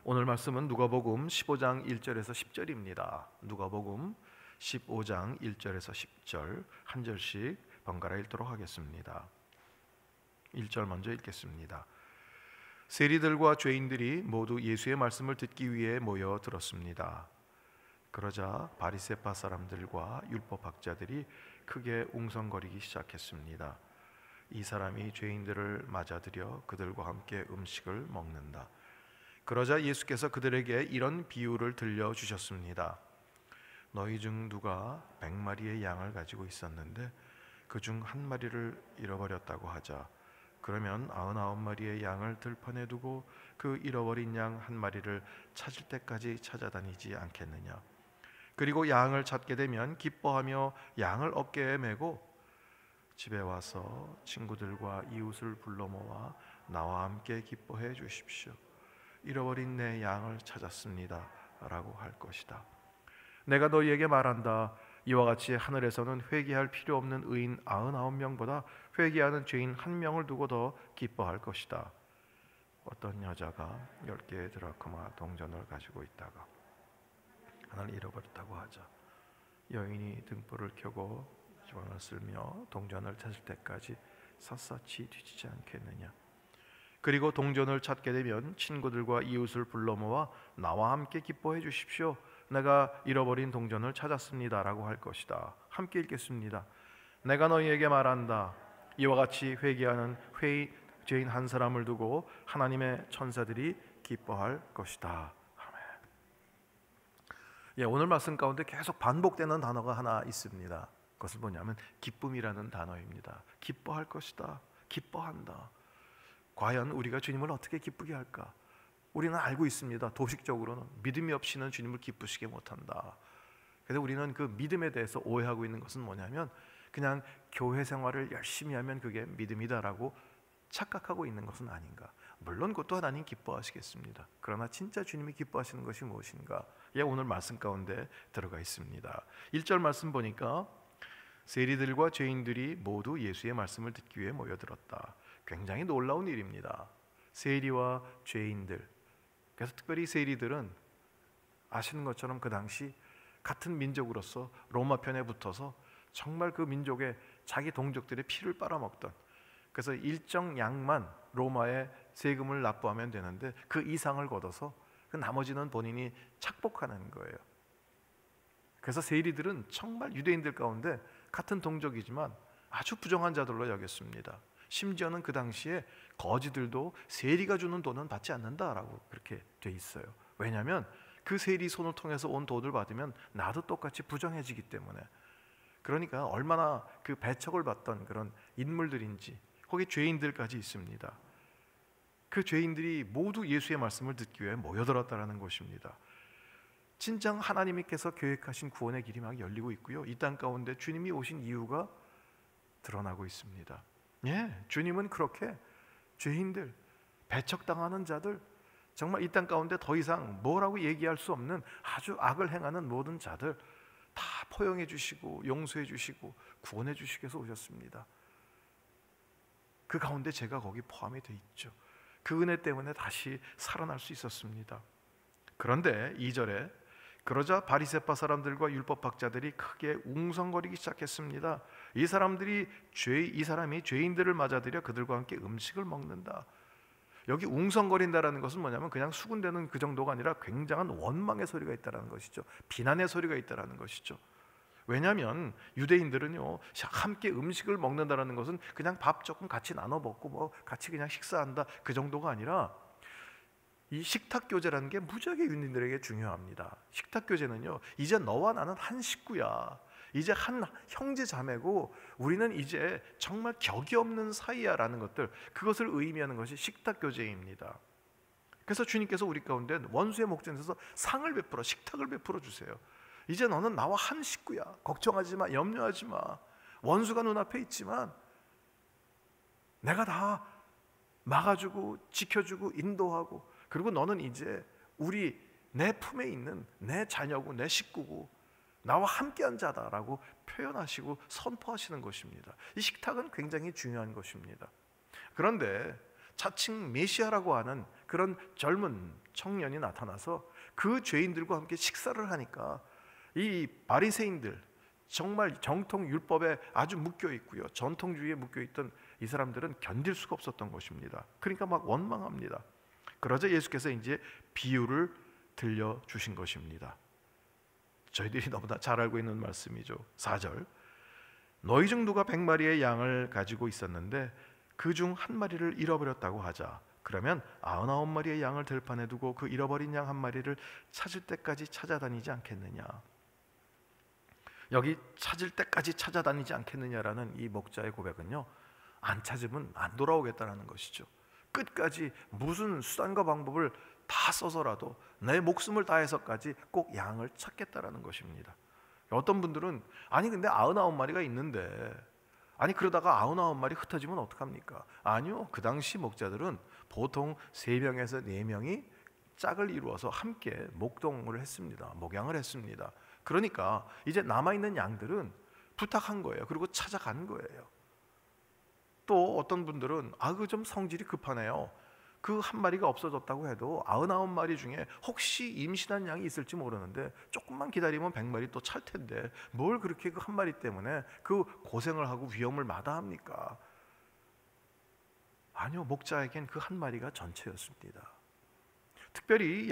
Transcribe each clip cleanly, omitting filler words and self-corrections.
오늘 말씀은 누가복음 15장 1절에서 10절입니다. 누가복음 15장 1절에서 10절 한 절씩 번갈아 읽도록 하겠습니다. 1절 먼저 읽겠습니다. 세리들과 죄인들이 모두 예수의 말씀을 듣기 위해 모여 들었습니다. 그러자 바리새파 사람들과 율법학자들이 크게 웅성거리기 시작했습니다. 이 사람이 죄인들을 맞아들여 그들과 함께 음식을 먹는다. 그러자 예수께서 그들에게 이런 비유를 들려주셨습니다. 너희 중 누가 100마리의 양을 가지고 있었는데 그 중 한 마리를 잃어버렸다고 하자. 그러면 99마리의 양을 들판에 두고 그 잃어버린 양 한 마리를 찾을 때까지 찾아다니지 않겠느냐. 그리고 양을 찾게 되면 기뻐하며 양을 어깨에 메고 집에 와서 친구들과 이웃을 불러 모아 나와 함께 기뻐해 주십시오. 잃어버린 내 양을 찾았습니다 라고 할 것이다. 내가 너희에게 말한다. 이와 같이 하늘에서는 회개할 필요 없는 의인 99명보다 회개하는 죄인 1명을 두고 더 기뻐할 것이다. 어떤 여자가 10개의 드라크마 동전을 가지고 있다가 하나를 잃어버렸다고 하자. 여인이 등불을 켜고 주방을 쓸며 동전을 찾을 때까지 샅샅이 뒤지지 않겠느냐. 그리고 동전을 찾게 되면 친구들과 이웃을 불러 모아 나와 함께 기뻐해 주십시오. 내가 잃어버린 동전을 찾았습니다 라고 할 것이다. 함께 읽겠습니다. 내가 너희에게 말한다. 이와 같이 회개하는 죄인 한 사람을 두고 하나님의 천사들이 기뻐할 것이다. 아멘. 오늘 말씀 가운데 계속 반복되는 단어가 하나 있습니다. 그것은 뭐냐면 기쁨이라는 단어입니다. 기뻐할 것이다. 기뻐한다. 과연 우리가 주님을 어떻게 기쁘게 할까? 우리는 알고 있습니다. 도식적으로는 믿음이 없이는 주님을 기쁘시게 못한다. 그래서 우리는 그 믿음에 대해서 오해하고 있는 것은 뭐냐면 그냥 교회 생활을 열심히 하면 그게 믿음이다라고 착각하고 있는 것은 아닌가. 물론 그것도 하나님 기뻐하시겠습니다. 그러나 진짜 주님이 기뻐하시는 것이 무엇인가? 오늘 말씀 가운데 들어가 있습니다. 1절 말씀 보니까 세리들과 죄인들이 모두 예수의 말씀을 듣기 위해 모여들었다. 굉장히 놀라운 일입니다. 세리와 죄인들. 그래서 특별히 세리들은 아시는 것처럼 그 당시 같은 민족으로서 로마 편에 붙어서 정말 그 민족의 자기 동족들의 피를 빨아먹던, 그래서 일정 양만 로마에 세금을 납부하면 되는데 그 이상을 걷어서 그 나머지는 본인이 착복하는 거예요. 그래서 세리들은 정말 유대인들 가운데 같은 동족이지만 아주 부정한 자들로 여겼습니다. 심지어는 그 당시에 거지들도 세리가 주는 돈은 받지 않는다라고 그렇게 돼 있어요. 왜냐하면 그 세리 손을 통해서 온 돈을 받으면 나도 똑같이 부정해지기 때문에. 그러니까 얼마나 그 배척을 받던 그런 인물들인지. 거기 죄인들까지 있습니다. 그 죄인들이 모두 예수의 말씀을 듣기 위해 모여들었다는 것입니다. 진정 하나님께서 계획하신 구원의 길이 막 열리고 있고요. 이 땅 가운데 주님이 오신 이유가 드러나고 있습니다. 주님은 그렇게 죄인들, 배척당하는 자들, 정말 이 땅 가운데 더 이상 뭐라고 얘기할 수 없는 아주 악을 행하는 모든 자들 다 포용해 주시고 용서해 주시고 구원해 주시기 위해서 오셨습니다. 그 가운데 제가 거기 포함이 돼 있죠. 그 은혜 때문에 다시 살아날 수 있었습니다. 그런데 2절에 그러자 바리새파 사람들과 율법학자들이 크게 웅성거리기 시작했습니다. 이 사람이 죄인들을 맞아들여 그들과 함께 음식을 먹는다. 여기 웅성거린다라는 것은 뭐냐면 그냥 수군대는 그 정도가 아니라 굉장한 원망의 소리가 있다라는 것이죠. 비난의 소리가 있다라는 것이죠. 왜냐하면 유대인들은요, 함께 음식을 먹는다라는 것은 그냥 밥 조금 같이 나눠 먹고 같이 그냥 식사한다 그 정도가 아니라 이 식탁교제라는 게 무지하게 유대인들에게 중요합니다. 식탁교제는요, 이제 너와 나는 한 식구야. 이제 한 형제 자매고 우리는 이제 정말 격이 없는 사이야 라는 것들, 그것을 의미하는 것이 식탁교제입니다. 그래서 주님께서 우리 가운데 원수의 목전에서 상을 베풀어, 식탁을 베풀어 주세요. 이제 너는 나와 한 식구야. 걱정하지 마, 염려하지 마. 원수가 눈앞에 있지만 내가 다 막아주고 지켜주고 인도하고, 그리고 너는 이제 내 품에 있는 내 자녀고 내 식구고 나와 함께한 자다라고 표현하시고 선포하시는 것입니다. 이 식탁은 굉장히 중요한 것입니다. 그런데 자칭 메시아라고 하는 그 그런 젊은 청년이 나타나서 그 죄인들과 함께 식사를 하니까 이 바리새인들, 정말 정통 율법에 아주 묶여 있고요, 전통주의에 묶여 있던 이 사람들은 견딜 수가 없었던 것입니다. 그러니까 막 원망합니다. 그러자 예수께서 이제 비유를 들려주신 것입니다. 저희들이 너무나 잘 알고 있는 말씀이죠. 4절, 너희 중 누가 100마리의 양을 가지고 있었는데 그 중 한 마리를 잃어버렸다고 하자. 그러면 99마리의 양을 들판에 두고 그 잃어버린 양 한 마리를 찾을 때까지 찾아다니지 않겠느냐. 여기 찾을 때까지 찾아다니지 않겠느냐라는 이 목자의 고백은요, 안 찾으면 안 돌아오겠다는 것이죠. 끝까지 무슨 수단과 방법을 다 써서라도 내 목숨을 다해서까지 꼭 양을 찾겠다라는 것입니다. 어떤 분들은 아니 근데 99마리가 있는데, 아니 그러다가 99마리 흩어지면 어떡합니까? 아니요, 그 당시 목자들은 보통 3명에서 4명이 짝을 이루어서 함께 목동을 했습니다. 목양을 했습니다. 그러니까 이제 남아있는 양들은 부탁한 거예요. 그리고 찾아간 거예요. 또 어떤 분들은 그 좀 성질이 급하네요. 그 한 마리가 없어졌다고 해도 99마리 중에 혹시 임신한 양이 있을지 모르는데 조금만 기다리면 100마리 또 찰 텐데 뭘 그렇게 그 한 마리 때문에 그 고생을 하고 위험을 마다합니까? 아니요, 목자에겐 그 한 마리가 전체였습니다. 특별히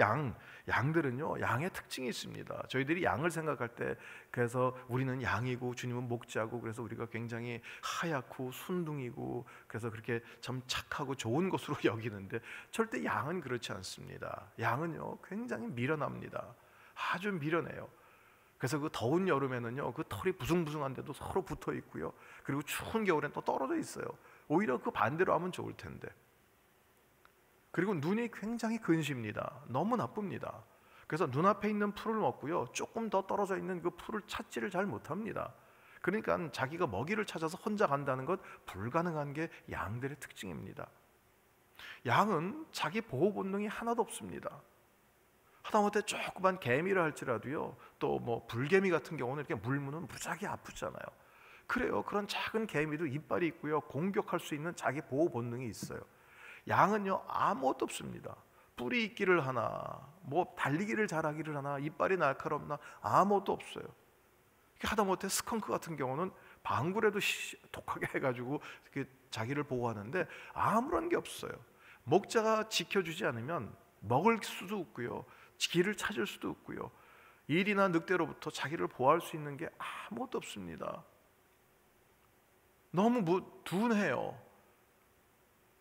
양들은요, 양의 특징이 있습니다. 저희들이 양을 생각할 때, 그래서 우리는 양이고 주님은 목자고, 그래서 우리가 굉장히 하얗고 순둥이고, 그래서 그렇게 참 착하고 좋은 것으로 여기는데 절대 양은 그렇지 않습니다. 양은요, 굉장히 미련합니다. 아주 미련해요. 그래서 그 더운 여름에는요, 그 털이 부숭부숭한데도 서로 붙어 있고요, 그리고 추운 겨울엔 또 떨어져 있어요. 오히려 그 반대로 하면 좋을 텐데. 그리고 눈이 굉장히 근시입니다. 너무 나쁩니다. 그래서 눈앞에 있는 풀을 먹고요, 조금 더 떨어져 있는 그 풀을 찾지를 잘 못합니다. 그러니까 자기가 먹이를 찾아서 혼자 간다는 것 불가능한 게 양들의 특징입니다. 양은 자기 보호 본능이 하나도 없습니다. 하다못해 조그만 개미를 할지라도요, 또 뭐 불개미 같은 경우는 이렇게 물무는 무지하게 아프잖아요. 그래요, 그런 작은 개미도 이빨이 있고요, 공격할 수 있는 자기 보호 본능이 있어요. 양은요, 아무것도 없습니다. 뿔이 있기를 하나, 뭐 달리기를 잘하기를 하나, 이빨이 날카롭나, 아무것도 없어요. 하다못해 스컹크 같은 경우는 방구라도 독하게 해가지고 자기를 보호하는데 아무런 게 없어요. 목자가 지켜주지 않으면 먹을 수도 없고요, 길을 찾을 수도 없고요, 일이나 늑대로부터 자기를 보호할 수 있는 게 아무것도 없습니다. 너무 둔해요.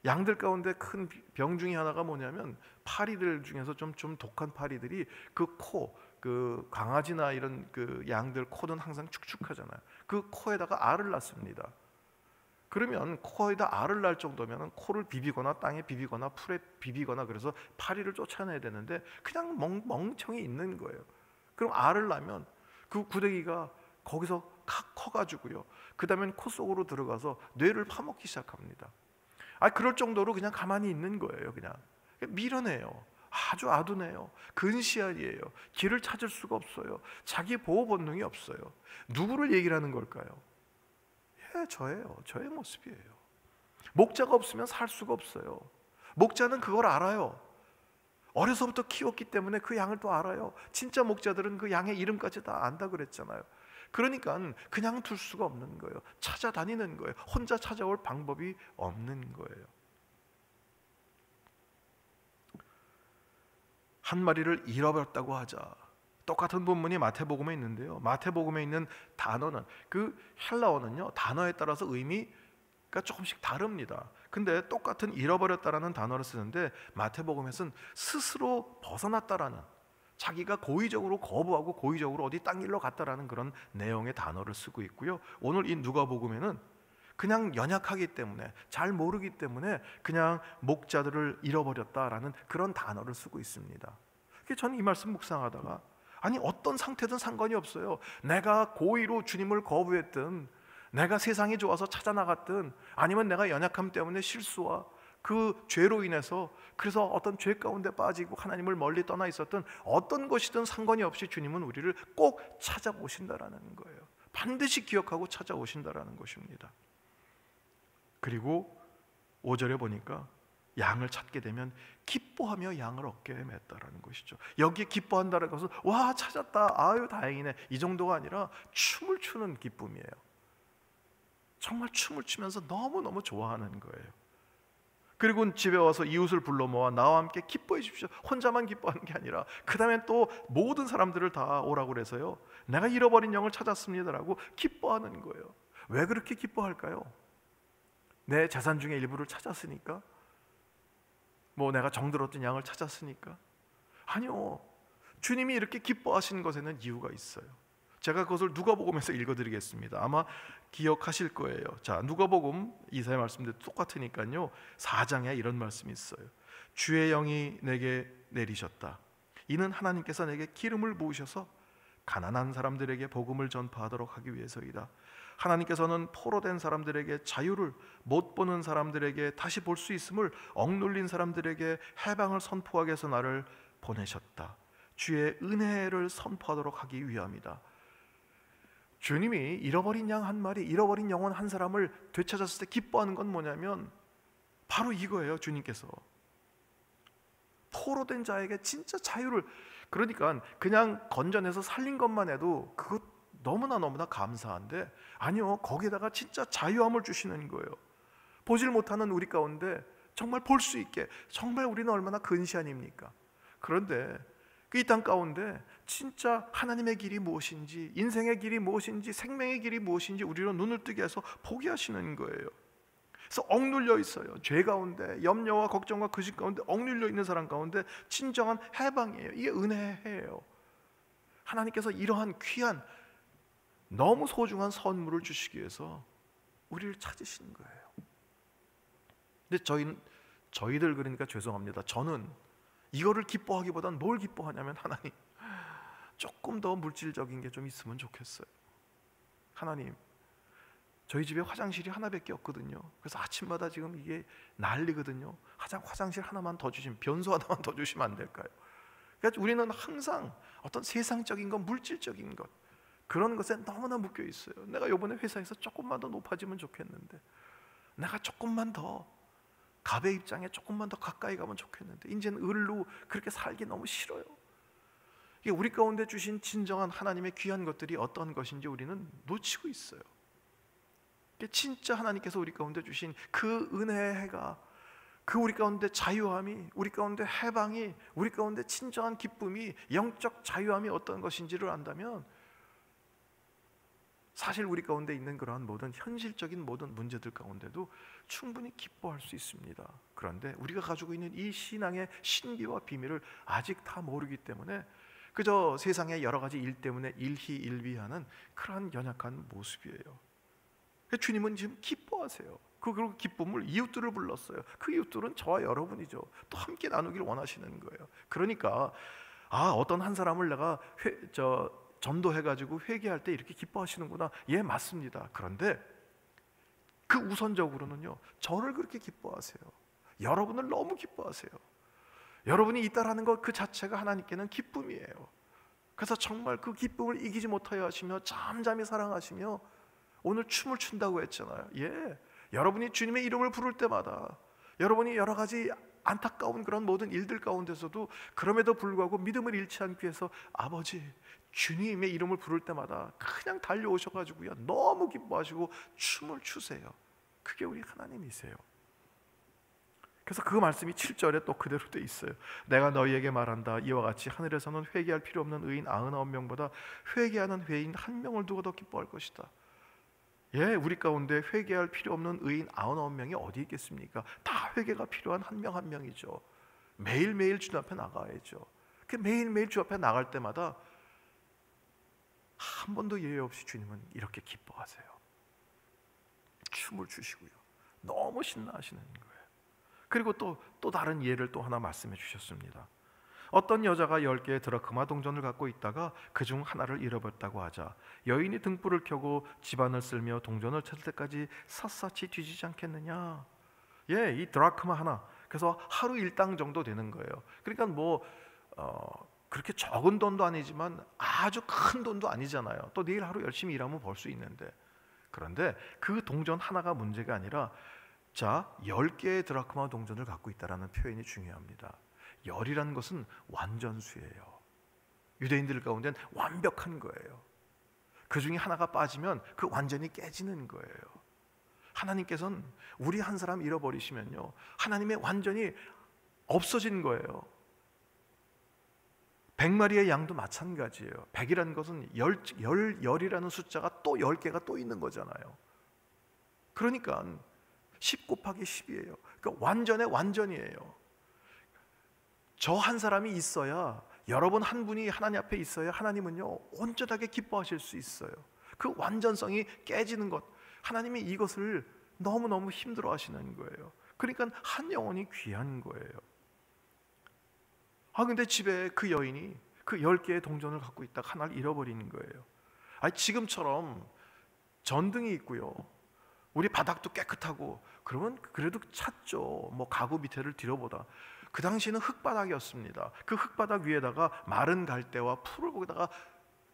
양들 가운데 큰 병 중에 하나가 뭐냐면, 파리들 중에서 좀 독한 파리들이 그 코, 그 강아지나 이런 그 양들 코는 항상 축축하잖아요. 그 코에다가 알을 낳습니다. 그러면 코에다 알을 낳을 정도면 코를 비비거나 땅에 비비거나 풀에 비비거나 그래서 파리를 쫓아내야 되는데 그냥 멍청이 있는 거예요. 그럼 알을 낳으면 그 구데기가 거기서 커가지고요, 그 다음엔 코 속으로 들어가서 뇌를 파먹기 시작합니다. 그럴 정도로 그냥 가만히 있는 거예요. 그냥 미련해요. 아주 아둔해요. 근시안이에요. 길을 찾을 수가 없어요. 자기 보호 본능이 없어요. 누구를 얘기를 하는 걸까요? 저예요. 저의 모습이에요. 목자가 없으면 살 수가 없어요. 목자는 그걸 알아요. 어려서부터 키웠기 때문에 그 양을 또 알아요. 진짜 목자들은 그 양의 이름까지 다 안다 그랬잖아요. 그러니까 그냥 둘 수가 없는 거예요. 찾아다니는 거예요. 혼자 찾아올 방법이 없는 거예요. 한 마리를 잃어버렸다고 하자. 똑같은 본문이 마태복음에 있는데요, 마태복음에 있는 단어는, 그 헬라어는요, 단어에 따라서 의미가 조금씩 다릅니다. 근데 똑같은 잃어버렸다라는 단어를 쓰는데 마태복음에서는 스스로 벗어났다라는, 자기가 고의적으로 거부하고 고의적으로 어디 딴 길로 갔다라는 그런 내용의 단어를 쓰고 있고요, 오늘 이 누가복음에는 그냥 연약하기 때문에, 잘 모르기 때문에 그냥 목자들을 잃어버렸다라는 그런 단어를 쓰고 있습니다. 저는 이 말씀 묵상하다가, 아니 어떤 상태든 상관이 없어요. 내가 고의로 주님을 거부했든, 내가 세상이 좋아서 찾아나갔든, 아니면 내가 연약함 때문에 실수와 그 죄로 인해서 그래서 어떤 죄 가운데 빠지고 하나님을 멀리 떠나 있었던 어떤 것이든 상관이 없이 주님은 우리를 꼭 찾아오신다라는 거예요. 반드시 기억하고 찾아오신다라는 것입니다. 그리고 5절에 보니까 양을 찾게 되면 기뻐하며 양을 어깨에 맸다라는 것이죠. 여기에 기뻐한다는 것은 와 찾았다, 아유 다행이네, 이 정도가 아니라 춤을 추는 기쁨이에요. 정말 춤을 추면서 너무너무 좋아하는 거예요. 그리고 집에 와서 이웃을 불러 모아 나와 함께 기뻐해 주십시오. 혼자만 기뻐하는 게 아니라 그 다음에 또 모든 사람들을 다 오라고 그래서요, 내가 잃어버린 영을 찾았습니다라고 기뻐하는 거예요. 왜 그렇게 기뻐할까요? 내 재산 중에 일부를 찾았으니까? 뭐 내가 정들었던 양을 찾았으니까? 아니요, 주님이 이렇게 기뻐하시는 것에는 이유가 있어요. 제가 그것을 누가복음에서 읽어드리겠습니다. 아마 기억하실 거예요. 자, 누가복음 이사야 말씀도 똑같으니까요, 4장에 이런 말씀이 있어요. 주의 영이 내게 내리셨다. 이는 하나님께서 내게 기름을 부으셔서 가난한 사람들에게 복음을 전파하도록 하기 위해서이다. 하나님께서는 포로된 사람들에게 자유를, 못 보는 사람들에게 다시 볼 수 있음을, 억눌린 사람들에게 해방을 선포하기 위해서 나를 보내셨다. 주의 은혜를 선포하도록 하기 위함이다. 주님이 잃어버린 양 한 마리, 잃어버린 영혼 한 사람을 되찾았을 때 기뻐하는 건 뭐냐면 바로 이거예요. 주님께서 포로된 자에게 진짜 자유를, 그러니까 그냥 건져내서 살린 것만 해도 그것 너무나 감사한데, 아니요, 거기에다가 진짜 자유함을 주시는 거예요. 보질 못하는 우리 가운데 정말 볼 수 있게, 정말 우리는 얼마나 근시안입니까? 그런데 이 땅 가운데 진짜 하나님의 길이 무엇인지, 인생의 길이 무엇인지, 생명의 길이 무엇인지 우리로 눈을 뜨게 해서 보게 하시는 거예요. 그래서 억눌려 있어요. 죄 가운데, 염려와 걱정과 근심 가운데 억눌려 있는 사람 가운데 진정한 해방이에요. 이게 은혜예요. 하나님께서 이러한 귀한, 너무 소중한 선물을 주시기 위해서 우리를 찾으시는 거예요. 근데 저희들 그러니까 죄송합니다. 저는 이거를 기뻐하기보다는 뭘 기뻐하냐면, 하나님, 조금 더 물질적인 게 좀 있으면 좋겠어요. 하나님, 저희 집에 화장실이 하나밖에 없거든요. 그래서 아침마다 지금 이게 난리거든요. 화장실 하나만 더 주시면, 변소 하나만 더 주시면 안 될까요? 그러니까 우리는 항상 어떤 세상적인 것, 물질적인 것, 그런 것에 너무나 묶여 있어요. 내가 이번에 회사에서 조금만 더 높아지면 좋겠는데, 내가 조금만 더 갑의 입장에 조금만 더 가까이 가면 좋겠는데, 이제는 을로 그렇게 살기 너무 싫어요. 이게 우리 가운데 주신 진정한 하나님의 귀한 것들이 어떤 것인지 우리는 놓치고 있어요. 진짜 하나님께서 우리 가운데 주신 그 은혜의 해가, 그 우리 가운데 자유함이, 우리 가운데 해방이, 우리 가운데 진정한 기쁨이, 영적 자유함이 어떤 것인지를 안다면 사실 우리 가운데 있는 그러한 모든 현실적인 모든 문제들 가운데도 충분히 기뻐할 수 있습니다. 그런데 우리가 가지고 있는 이 신앙의 신비와 비밀을 아직 다 모르기 때문에 그저 세상의 여러 가지 일 때문에 일희일비하는 그러한 연약한 모습이에요. 주님은 지금 기뻐하세요. 그 기쁨을 이웃들을 불렀어요. 그 이웃들은 저와 여러분이죠. 또 함께 나누기를 원하시는 거예요. 그러니까 어떤 한 사람을 내가 전도해가지고 회개할 때 이렇게 기뻐하시는구나. 예, 맞습니다. 그런데 그 우선적으로는요, 저를 그렇게 기뻐하세요. 여러분을 너무 기뻐하세요. 여러분이 있다라는 것 그 자체가 하나님께는 기쁨이에요. 그래서 정말 그 기쁨을 이기지 못하여 하시며 잠잠히 사랑하시며 오늘 춤을 춘다고 했잖아요. 예, 여러분이 주님의 이름을 부를 때마다, 여러분이 여러 가지 안타까운 그런 모든 일들 가운데서도 그럼에도 불구하고 믿음을 잃지 않기 위해서 아버지 주님의 이름을 부를 때마다 그냥 달려오셔가지고요, 너무 기뻐하시고 춤을 추세요. 그게 우리 하나님이세요. 그래서 그 말씀이 7절에 또 그대로 돼 있어요. 내가 너희에게 말한다. 이와 같이 하늘에서는 회개할 필요 없는 의인 99명보다 회개하는 회인 1명을 두고 더 기뻐할 것이다. 예, 우리 가운데 회개할 필요 없는 의인 99명이 어디 있겠습니까? 다 회개가 필요한 한 명 한 명이죠. 매일매일 주 앞에 나가야죠. 그 매일매일 주 앞에 나갈 때마다 한 번도 예외 없이 주님은 이렇게 기뻐하세요. 춤을 추시고요, 너무 신나하시는 거예요. 그리고 또 다른 예를 또 하나 말씀해 주셨습니다. 어떤 여자가 10개의 드라크마 동전을 갖고 있다가 그중 하나를 잃어버렸다고 하자 여인이 등불을 켜고 집안을 쓸며 동전을 찾을 때까지 샅샅이 뒤지지 않겠느냐. 예, 이 드라크마 하나, 그래서 하루 일당 정도 되는 거예요. 그러니까 그렇게 적은 돈도 아니지만 아주 큰 돈도 아니잖아요. 또 내일 하루 열심히 일하면 벌 수 있는데, 그런데 그 동전 하나가 문제가 아니라 자, 10개의 드라크마 동전을 갖고 있다라는 표현이 중요합니다. 열이라는 것은 완전수예요. 유대인들 가운데는 완벽한 거예요. 그 중에 하나가 빠지면 그 완전히 깨지는 거예요. 하나님께서는 우리 한 사람 잃어버리시면요, 하나님의 완전히 없어진 거예요. 100마리의 양도 마찬가지예요. 100이라는 것은 열이라는 숫자가 또 10개가 또 있는 거잖아요. 그러니까 10 곱하기 10이에요. 그러니까 완전의 완전이에요. 저 한 사람이 있어야, 여러분 한 분이 하나님 앞에 있어야 하나님은요 온전하게 기뻐하실 수 있어요. 그 완전성이 깨지는 것, 하나님이 이것을 너무너무 힘들어 하시는 거예요. 그러니까 한 영혼이 귀한 거예요. 근데 집에 그 여인이 그 10개의 동전을 갖고 있다가 하나를 잃어버리는 거예요. 지금처럼 전등이 있고요, 우리 바닥도 깨끗하고 그러면 그래도 찾죠. 뭐 가구 밑에를 뒤져보다. 그 당시에는 흙바닥이었습니다. 그 흙바닥 위에다가 마른 갈대와 풀을 거기다가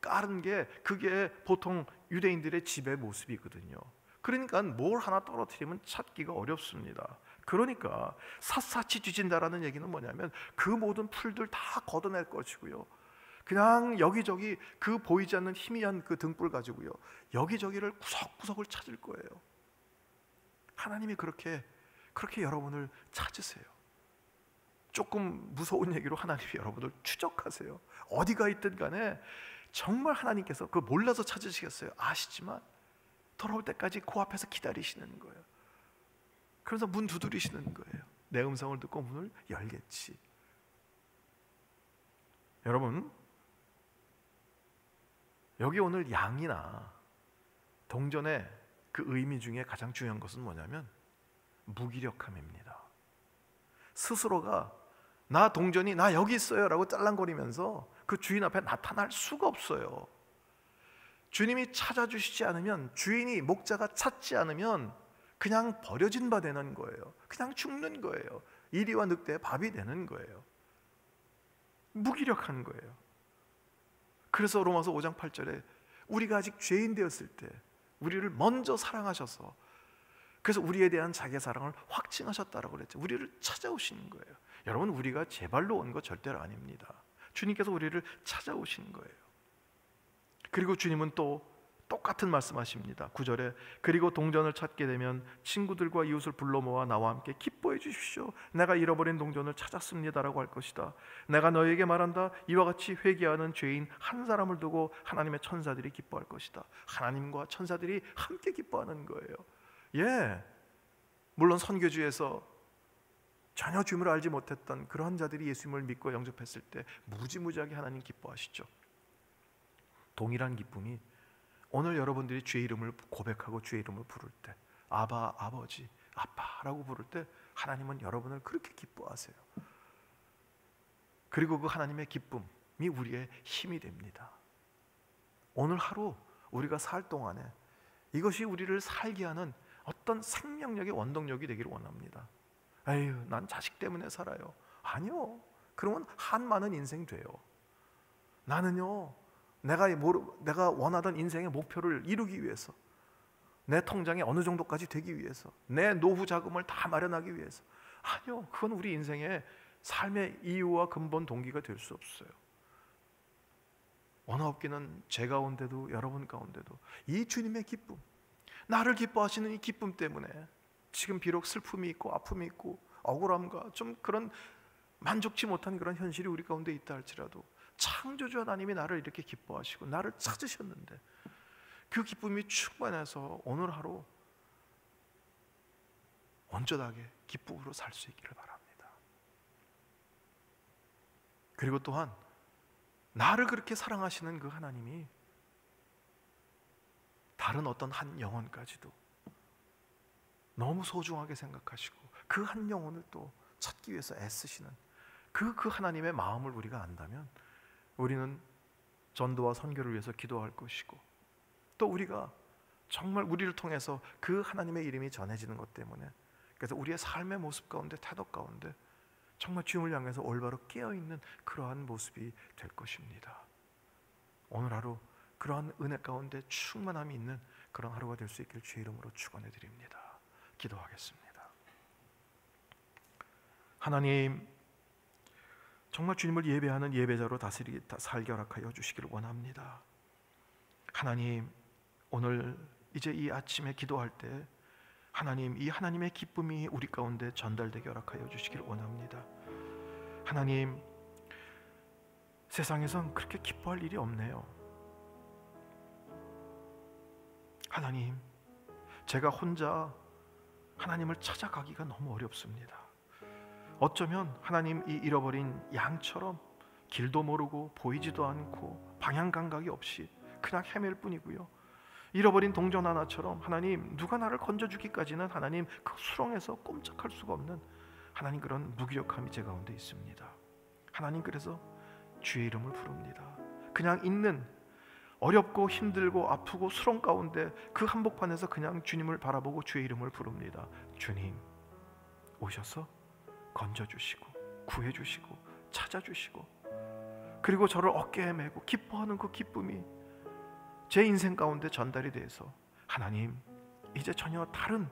깔은 게, 그게 보통 유대인들의 집의 모습이거든요. 그러니까 뭘 하나 떨어뜨리면 찾기가 어렵습니다. 그러니까 샅샅이 뒤진다라는 얘기는 뭐냐면 그 모든 풀들 다 걷어낼 것이고요, 그냥 여기저기 그 보이지 않는 희미한 그 등불 가지고요 여기저기를 구석구석을 찾을 거예요. 하나님이 그렇게 여러분을 찾으세요. 조금 무서운 얘기로 하나님이 여러분을 추적하세요. 어디가 있든 간에 정말 하나님께서 그걸 몰라서 찾으시겠어요? 아시지만 돌아올 때까지 그 앞에서 기다리시는 거예요. 그래서 문 두드리시는 거예요. 내 음성을 듣고 문을 열겠지. 여러분, 여기 오늘 양이나 동전의 그 의미 중에 가장 중요한 것은 뭐냐면 무기력함입니다. 스스로가 나 동전이 나 여기 있어요 라고 짤랑거리면서 그 주인 앞에 나타날 수가 없어요. 주님이 찾아주시지 않으면, 주인이 목자가 찾지 않으면 그냥 버려진 바 되는 거예요. 그냥 죽는 거예요. 이리와 늑대의 밥이 되는 거예요. 무기력한 거예요. 그래서 로마서 5장 8절에 우리가 아직 죄인 되었을 때 우리를 먼저 사랑하셔서, 그래서 우리에 대한 자기의 사랑을 확증하셨다라고 그랬죠. 우리를 찾아오시는 거예요. 여러분, 우리가 제 발로 온 거 절대로 아닙니다. 주님께서 우리를 찾아오시는 거예요. 그리고 주님은 또 똑같은 말씀하십니다. 9절에 그리고 동전을 찾게 되면 친구들과 이웃을 불러 모아 나와 함께 기뻐해 주십시오. 내가 잃어버린 동전을 찾았습니다라고 할 것이다. 내가 너에게 말한다. 이와 같이 회개하는 죄인 한 사람을 두고 하나님의 천사들이 기뻐할 것이다. 하나님과 천사들이 함께 기뻐하는 거예요. 예, 물론 선교지에서 전혀 주님을 알지 못했던 그러한 자들이 예수님을 믿고 영접했을 때 무지무지하게 하나님 기뻐하시죠. 동일한 기쁨이 오늘 여러분들이 주의 이름을 고백하고 주의 이름을 부를 때, 아바, 아버지, 아빠라고 부를 때 하나님은 여러분을 그렇게 기뻐하세요. 그리고 그 하나님의 기쁨이 우리의 힘이 됩니다. 오늘 하루 우리가 살 동안에 이것이 우리를 살게 하는 어떤 생명력의 원동력이 되기를 원합니다. 에휴, 난 자식 때문에 살아요. 아니요. 그러면 한많은 인생 돼요. 나는요, 내가 원하던 인생의 목표를 이루기 위해서, 내 통장에 어느 정도까지 되기 위해서, 내 노후 자금을 다 마련하기 위해서. 아니요, 그건 우리 인생의 삶의 이유와 근본 동기가 될 수 없어요. 원하옵기는 제 가운데도 여러분 가운데도 이 주님의 기쁨, 나를 기뻐하시는 이 기쁨 때문에 지금 비록 슬픔이 있고 아픔이 있고 억울함과 좀 그런 만족치 못한 그런 현실이 우리 가운데 있다 할지라도 창조주 하나님이 나를 이렇게 기뻐하시고 나를 찾으셨는데 그 기쁨이 충만해서 오늘 하루 온전하게 기쁨으로 살 수 있기를 바랍니다. 그리고 또한 나를 그렇게 사랑하시는 그 하나님이 다른 어떤 한 영혼까지도 너무 소중하게 생각하시고 그 한 영혼을 또 찾기 위해서 애쓰시는 그 하나님의 마음을 우리가 안다면 우리는 전도와 선교를 위해서 기도할 것이고, 또 우리가 정말 우리를 통해서 그 하나님의 이름이 전해지는 것 때문에, 그래서 우리의 삶의 모습 가운데, 태도 가운데 정말 주님을 향해서 올바로 깨어있는 그러한 모습이 될 것입니다. 오늘 하루 그러한 은혜 가운데 충만함이 있는 그런 하루가 될 수 있기를 주의 이름으로 축원해 드립니다. 기도하겠습니다. 하나님, 정말 주님을 예배하는 예배자로 다스리게 살게 허락하여 주시기를 원합니다. 하나님, 오늘 이제 이 아침에 기도할 때 하나님, 이 하나님의 기쁨이 우리 가운데 전달되게 허락하여 주시기를 원합니다. 하나님, 세상에선 그렇게 기뻐할 일이 없네요. 하나님, 제가 혼자 하나님을 찾아가기가 너무 어렵습니다. 어쩌면 하나님, 이 잃어버린 양처럼 길도 모르고 보이지도 않고 방향 감각이 없이 그냥 헤맬 뿐이고요. 잃어버린 동전 하나처럼 하나님, 누가 나를 건져주기까지는 하나님 그 수렁에서 꼼짝할 수가 없는 하나님, 그런 무기력함이 제 가운데 있습니다. 하나님, 그래서 주의 이름을 부릅니다. 그냥 있는 어렵고 힘들고 아프고 수렁 가운데 그 한복판에서 그냥 주님을 바라보고 주의 이름을 부릅니다. 주님, 오셔서 건져주시고 구해주시고 찾아주시고, 그리고 저를 어깨에 메고 기뻐하는 그 기쁨이 제 인생 가운데 전달이 돼서 하나님, 이제 전혀 다른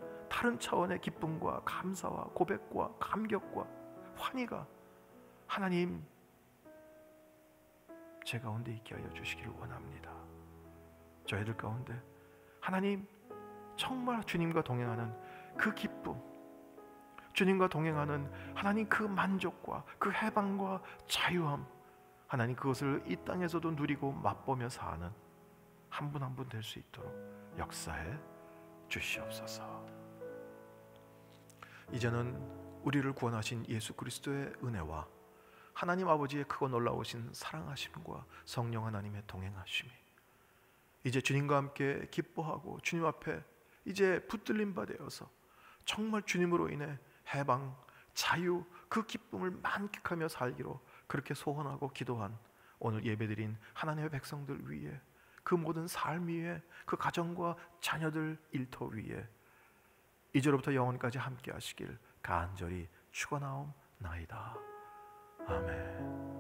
차원의 기쁨과 감사와 고백과 감격과 환희가 하나님 제 가운데 있게 하여 주시기를 원합니다. 저희들 가운데 하나님, 정말 주님과 동행하는 그 기쁨, 주님과 동행하는 하나님 그 만족과 그 해방과 자유함, 하나님 그것을 이 땅에서도 누리고 맛보며 사는 한 분 한 분 될 수 있도록 역사해 주시옵소서. 이제는 우리를 구원하신 예수 그리스도의 은혜와 하나님 아버지의 크고 놀라우신 사랑하심과 성령 하나님의 동행하심이 이제 주님과 함께 기뻐하고 주님 앞에 이제 붙들림 바 되어서 정말 주님으로 인해 해방, 자유, 그 기쁨을 만끽하며 살기로 그렇게 소원하고 기도한 오늘 예배드린 하나님의 백성들 위에, 그 모든 삶 위에, 그 가정과 자녀들 일터 위에 이제로부터 영원까지 함께 하시길 간절히 축원하옵나이다. 아멘.